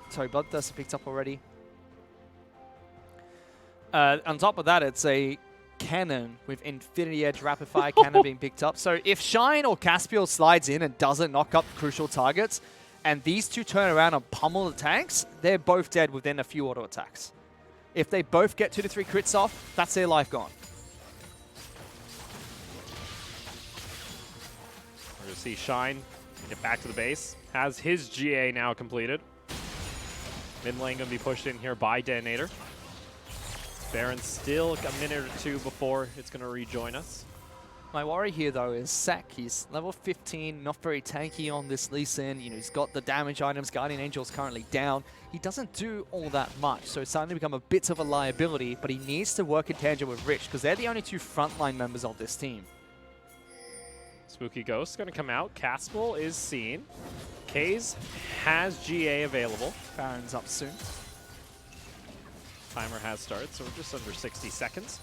Sorry, Bloodthirster picked up already. On top of that, it's a cannon with Infinity Edge Rapid Fire cannon being picked up. So if Shine or Caspiel slides in and doesn't knock up crucial targets, and these two turn around and pummel the tanks, they're both dead within a few auto attacks. If they both get 2 to 3 crits off, that's their life gone. We're going to see Shine get back to the base. Has his GA now completed. Mid lane going to be pushed in here by Detonator. Baron still a minute or 2 before it's going to rejoin us. My worry here, though, is Sack. He's level 15, not very tanky on this Lee Sin. You know, he's got the damage items. Guardian Angel's currently down. He doesn't do all that much, so it's starting to become a bit of a liability, but he needs to work in tangent with Rich, because they're the only 2 frontline members of this team. Spooky Ghost going to come out. Caspel is seen. Kaze has GA available. Baron's up soon. Timer has started, so we're just under 60 seconds.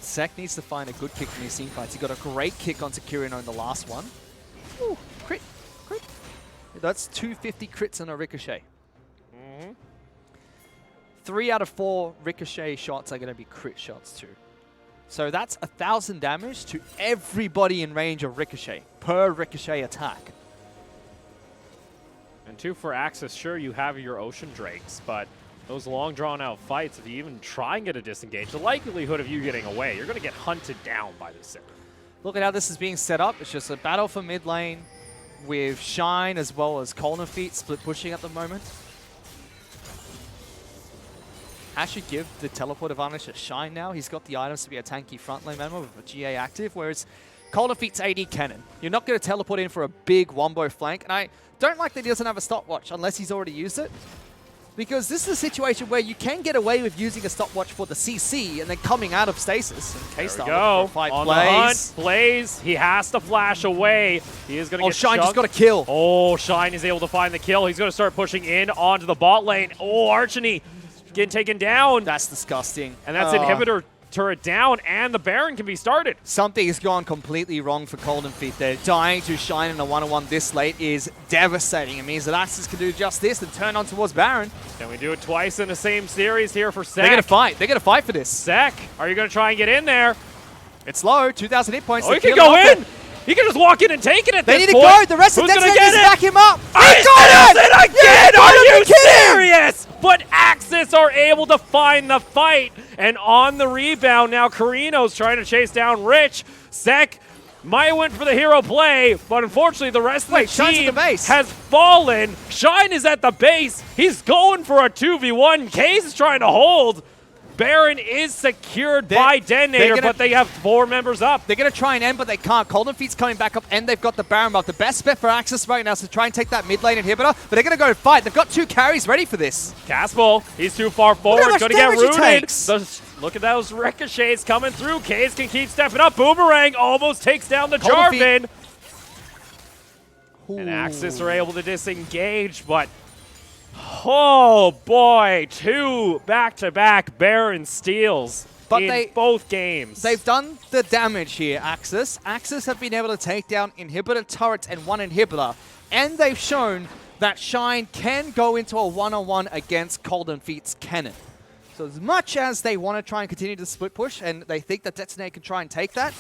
Sek needs to find a good kick from these team fights. He got a great kick on Kirino in the last one. Ooh, crit, crit. That's 250 crits on a Ricochet. 3 out of 4 Ricochet shots are going to be crit shots too. So that's 1,000 damage to everybody in range of Ricochet, per Ricochet attack. And 2 for Axis, sure, you have your Ocean Drakes, but those long drawn-out fights, if you even try and get a disengage, the likelihood of you getting away, you're going to get hunted down by this Sivir. Look at how this is being set up. It's just a battle for mid lane with Shine as well as Colin Feet split pushing at the moment. I should give the teleport advantage to Shine now. He's got the items to be a tanky frontline member with a GA active, whereas Colin Feet's AD cannon. You're not going to teleport in for a big wombo flank, and I don't like that he doesn't have a stopwatch unless he's already used it. Because this is a situation where you can get away with using a stopwatch for the CC and then coming out of stasis. There we go. On the hunt, Blaze. He has to flash away. He is going to get Shine chugged. just got a kill. Oh, Shine is able to find the kill. He's going to start pushing in onto the bot lane. Oh, Archony getting taken down. That's disgusting. And that's inhibitor turret down, and the Baron can be started. Something has gone completely wrong for Colin Feet there. Dying to Shine in a 1-on-1 this late is devastating. It means that Axis can do just this and turn on towards Baron. Can we do it twice in the same series here for Sek? They're going to fight. They're going to fight for this. Sek, are you going to try and get in there? It's low. 2,000 hit points. Oh, he can go in. He can just walk in and take it at this point. They need to go. The rest of the Detonators back him up. He got it again. Are you serious? But Axis are able to find the fight. And on the rebound now, Carino's trying to chase down Rich. Sek might went for the hero play, but unfortunately the rest of the team has fallen. Shine is at the base. He's going for a 2v1. Kaze is trying to hold. Baron is secured by Detonator, but they have 4 members up. They're going to try and end, but they can't. Colin Feet's coming back up, and they've got the Baron buff. The best bet for Axis right now is to try and take that mid lane inhibitor, but they're going to go fight. They've got 2 carries ready for this. Caspel, he's too far forward, going to get rooted. Look at those ricochets coming through. Kaze can keep stepping up. Boomerang almost takes down the Jarvan. And Axis are able to disengage, but oh boy, 2 back-to-back Baron steals in both games. They've done the damage here, Axis. Axis have been able to take down inhibitor turrets and 1 inhibitor, and they've shown that Shine can go into a 1-on-1 against Colin Feet's cannon. So as much as they want to try and continue to split push, and they think that Detonator can try and take that,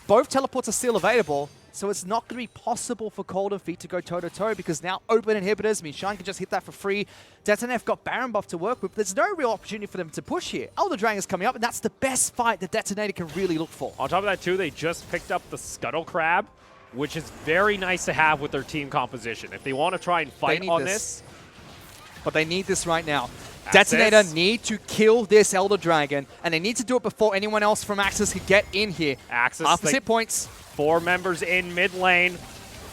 both teleports are still available. So it's not going to be possible for Colin Feet to go toe-to-toe because now open inhibitors mean Shine can just hit that for free. Detonator have got Baron buff to work with, but there's no real opportunity for them to push here. Elder Dragon is coming up, and that's the best fight that Detonator can really look for. On top of that, too, they just picked up the Scuttle Crab, which is very nice to have with their team composition. If they want to try and fight on this. But they need this right now. Detonator need to kill this Elder Dragon, and they need to do it before anyone else from Axis can get in here. Axis, Half hit points. 4 members in mid lane.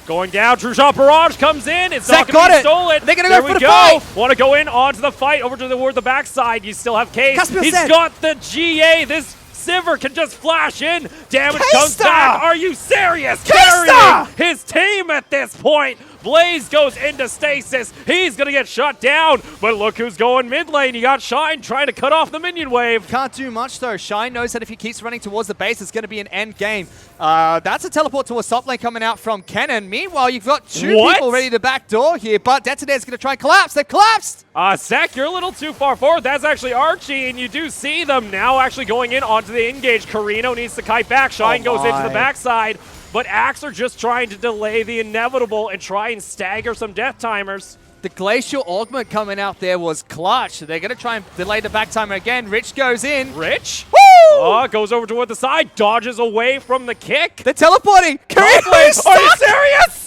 Going down, True Shot Barrage comes in. It's Zach not going to got be it. stolen. They're gonna there go we for the go. fight. Want to go in onto the fight over toward the backside. You still have Case. Caspian He's said. got the GA. This Sivir can just flash in. Damage comes K-Star! back. Are you serious? K-Star! Carrying his team at this point. Blaze goes into stasis. He's going to get shut down. But look who's going mid lane. You got Shine trying to cut off the minion wave. Can't do much though. Shine knows that if he keeps running towards the base, it's going to be an end game. That's a teleport to a top lane coming out from Kennen. Meanwhile, you've got two people ready to backdoor here, but Detonator's going to try and collapse. They've collapsed! Zach, you're a little too far forward. That's actually Archie, and you do see them now actually going in onto the engage. Carino needs to kite back. Shine goes into the backside, but Axe are just trying to delay the inevitable and try and stagger some death timers. The Glacial Augment coming out there was clutch. They're going to try and delay the back timer again. Rich goes in. Rich? Woo! Oh, goes over toward the side, dodges away from the kick. They're teleporting. Top lane. Are you serious?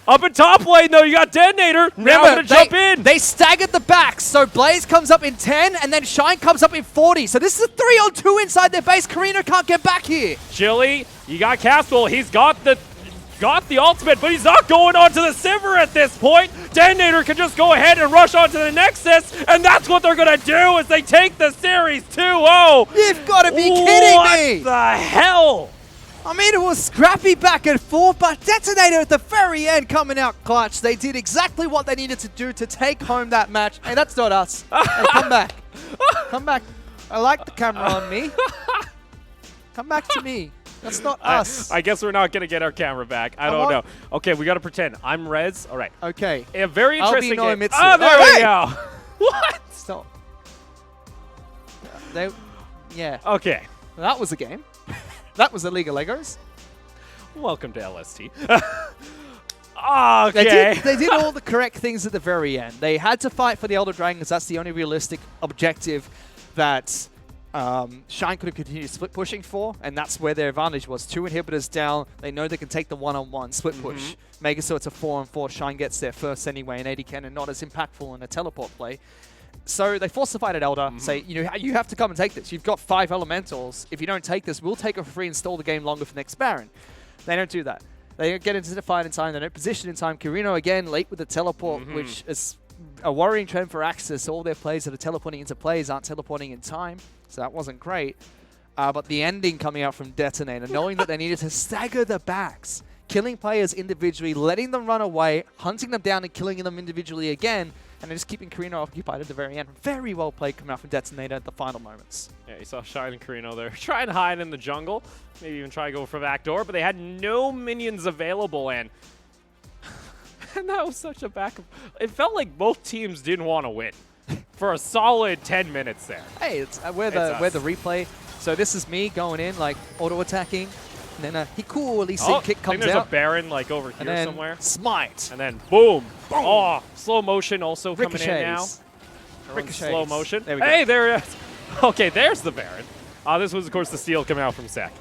Up in top lane, though, you got Detonator. Now going to jump in. They staggered the backs, so Blaze comes up in 10, and then Shine comes up in 40. So this is a 3-on-2 inside their base. Carino can't get back here. Chili, you got Castle. He's got the ultimate, but he's not going onto the Sivir at this point. Detonator can just go ahead and rush onto the Nexus, and that's what they're going to do as they take the series 2-0. You've got to be kidding me. What the hell? I mean, it was scrappy back and forth, but Detonator at the very end coming out clutch. They did exactly what they needed to do to take home that match. Hey, that's not us. Hey, come back. Come back. I like the camera on me. Come back to me. That's not us. I guess we're not going to get our camera back. I don't know. Okay, we got to pretend. I'm Rez. All right. Okay. A very interesting I'll be game. Noimitsu. Oh, there Oh, we hey! go. What? Stop. Yeah. Okay. That was a game. That was a League of Legos. Welcome to LST. Okay. They did all the correct things at the very end. They had to fight for the Elder Dragons. That's the only realistic objective that Shine could have continued split pushing for, and that's where their advantage was. 2 inhibitors down. They know they can take the one-on-one split push. Make it so it's a 4-on-4. Shine gets there first anyway, and 80 cannon not as impactful in a teleport play. So they force the fight at Elder, say, you have to come and take this. You've got 5 elementals. If you don't take this, we'll take it for free and stall the game longer for next Baron. They don't do that. They don't get into the fight in time. They don't position in time. Carino, again, late with the teleport, which is a worrying trend for Axis. All their plays that are teleporting into plays aren't teleporting in time, so that wasn't great. But the ending coming out from Detonator, knowing that they needed to stagger the backs, killing players individually, letting them run away, hunting them down and killing them individually again, and then just keeping Carino occupied at the very end. Very well played coming out from Detonator at the final moments. Yeah, you saw Shine and Carino there. Try and hide in the jungle. Maybe even try to go for backdoor, but they had no minions available, and that was such a It felt like both teams didn't want to win for a solid 10 minutes there. Hey, it's we're the replay. So this is me going in, like, auto-attacking. And then a Hiku Lee kick comes there's out. a Baron like over And here then somewhere. Smite. And then boom. Oh, slow motion also coming in now. Ricochets. Everyone's slow motion. There we go. Hey, there it is. Okay, there's the Baron. This was, of course, the steal coming out from Sek.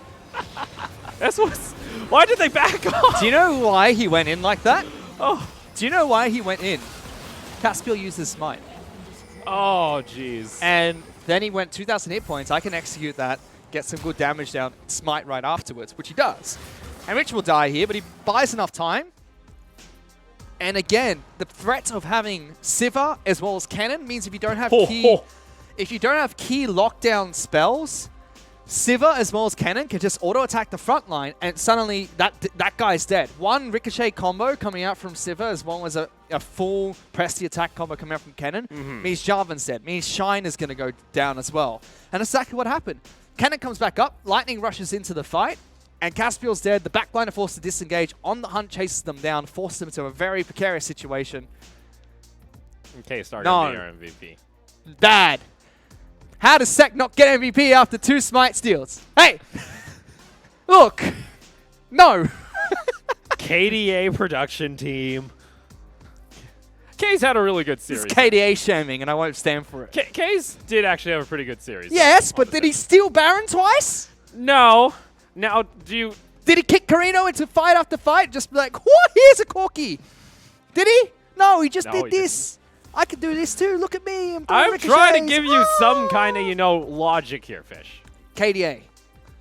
This was... Why did they back off? Do you know why he went in like that? Oh. Do you know why he went in? Caspiel used his Smite. Oh, jeez. And then he went 2,000 hit points. I can execute that, get some good damage down, Smite right afterwards, which he does. And Rich will die here, but he buys enough time. And again, the threat of having Sivir as well as Cannon means if you don't have key lockdown spells, Sivir as well as Cannon can just auto-attack the front line, and suddenly that guy's dead. One Ricochet combo coming out from Sivir as well as a full press the attack combo coming out from Cannon means Jarvan's dead, means Shine is going to go down as well. And that's exactly what happened. Cannon comes back up, Lightning rushes into the fight, and Caspiel's dead. The backline are forced to disengage. On the hunt, chases them down, forces them into a very precarious situation. Okay, starting to be our MVP. Bad. How does Sek not get MVP after 2 Smite steals? Hey! Look! No! KDA production team. K's had a really good series. It's KDA shaming, and I won't stand for it. K's did actually have a pretty good series. Yes, but did he steal Baron twice? No. Now, do you... Did he kick Carino into fight after fight? Just be like, what? Here's a corky. Did he? No, he just did this. I can do this too. Look at me. I'm trying to give you some kind of, logic here, Fish. KDA.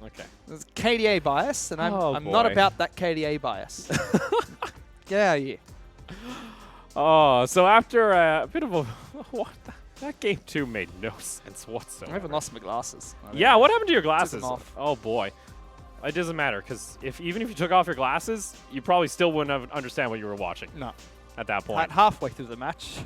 Okay. There's KDA bias, and I'm Oh, not boy. about that KDA bias. Get out of here. Oh, so after a bit of a what? That game 2 made no sense whatsoever. I haven't lost my glasses. Yeah, what happened to your Took them glasses? off. Oh boy. It doesn't matter, because even if you took off your glasses, you probably still wouldn't have understand what you were watching No. at that point. Halfway through the match.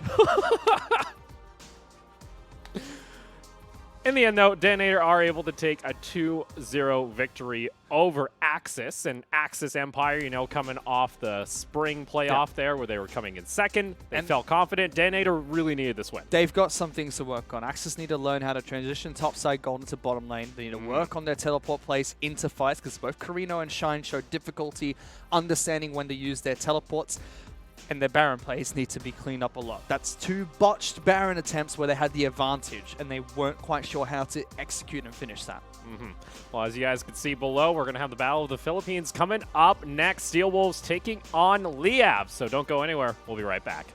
In the end, though, Detonator are able to take a 2-0 victory over Axis. And Axis Empire, you know, coming off the spring playoff there where they were coming in second. They felt confident. Detonator really needed this win. They've got some things to work on. Axis need to learn how to transition topside gold into bottom lane. They need to work on their teleport plays into fights because both Carino and Shine showed difficulty understanding when to use their teleports. And their Baron plays need to be cleaned up a lot. That's 2 botched Baron attempts where they had the advantage and they weren't quite sure how to execute and finish that. Well, as you guys can see below, we're going to have the Battle of the Philippines coming up next. Steel Wolves taking on Liav. So don't go anywhere. We'll be right back.